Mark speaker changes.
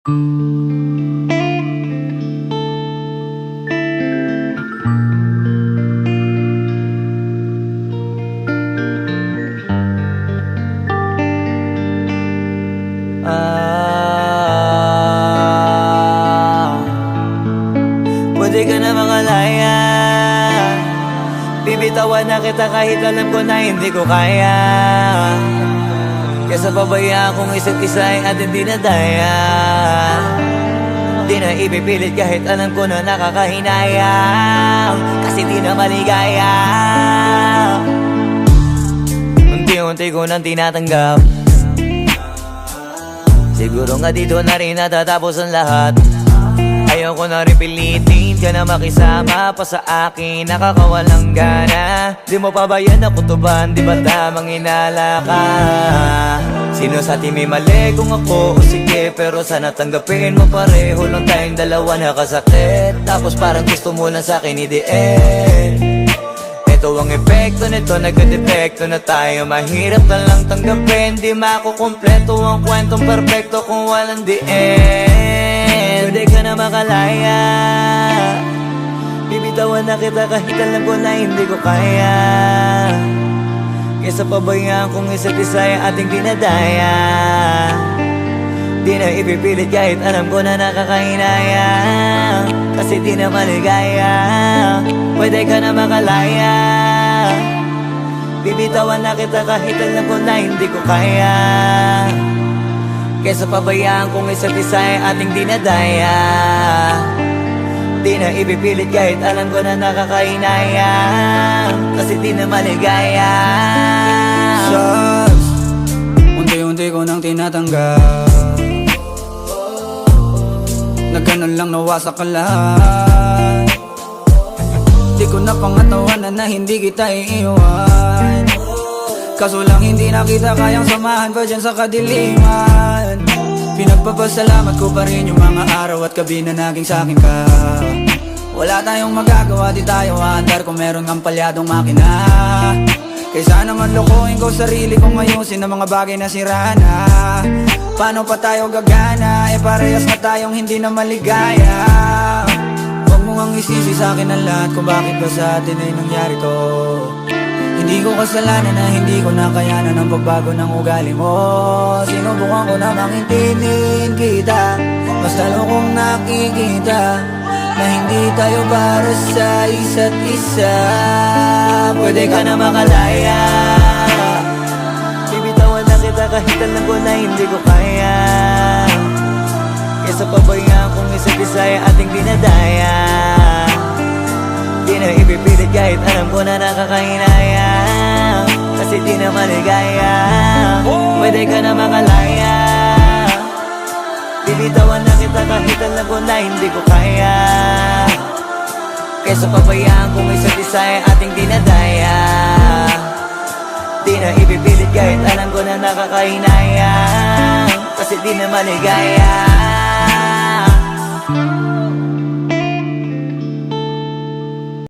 Speaker 1: Pwede ka na makalaya, bibitawan na kita kahit alam ko na hindi ko kaya. Kesa pabayaan kung isa't isa ay ating dinadaya. Di na ipipilit kahit alam ko na nakakahinayang, kasi di na maligaya. Unti-unti ko nang tinatanggap, siguro nga dito na rin natatapos ang lahat. Ayaw ko na rin pilitin ka na makisama pa sa akin, nakakawalang gana. Di mo pa ba yan nakutuban, di ba tamang inala ka? Sino sa atin may mali kung ako o sige, pero sana tanggapin mo pareho lang tayong dalawa nakasakit. Tapos parang gusto mo lang sa akin i-end. Ito ang epekto nito, nagka-depekto na tayo. Mahirap na lang tanggapin, di makukumpleto ang kwentong perfecto kung walang the end. Pwede ka na makalaya, bibitawan na kita kahit alam ko na hindi ko kaya. Kesa pabayaan kung isa't isa ay ating dinadaya. Di na ipipilit kahit alam ko na nakakahinaya, kasi di na maligaya. Pwede ka na makalaya, bibitawan na kita kahit alam ko na hindi ko kaya. Kesa pabayaan kung isa't isa ay ating dinadaya. Di na ipipilit kahit alam ko na nakakahinaya, kasi di na maligaya.
Speaker 2: Shots, unti-unti ko nang tinatanggap, na ganun lang nawasak ka lahat. Di ko na pangatawanan na hindi kita iiwan, kaso lang hindi na kita kayang samahan pa dyan sa kadiliman. Pinagpapasalamat ko pa rin yung mga araw at gabi na naging sa'kin ka. Wala tayong magagawa, di tayo aandar kung meron kang palyadong makina. Kaysa naman lokohin ko sarili kong ayusin ang mga bagay na sira na. Paano pa tayo gagana, parehas na tayong hindi na maligaya. Huwag mo ngang isisi sa'kin ang lahat kung bakit ba sa atin ay nangyari to. Hindi ko kasalanan na hindi ko nakayanan ang pagbago ng ugali mo. Sinubukan ko na mangintindihin kita, basta lokong nakikita na hindi tayo para sa isa't isa.
Speaker 1: Pwede ka na makalaya, bibitawan na kita kahit alam ko na hindi ko kaya. Kesa pabayaan kung isa't isa ay ating dinadaya. Di na ipipilit kahit alam ko na nakakahinaya, kasi di na maligaya. Pwede ka na makalaya, bibitawan na kita kahit alam ko na hindi ko kaya. Kesa pabayaan kung isa't isa ay ating dinadaya. Di na ipipilit kahit alam ko na nakakahinaya, kasi di na maligaya.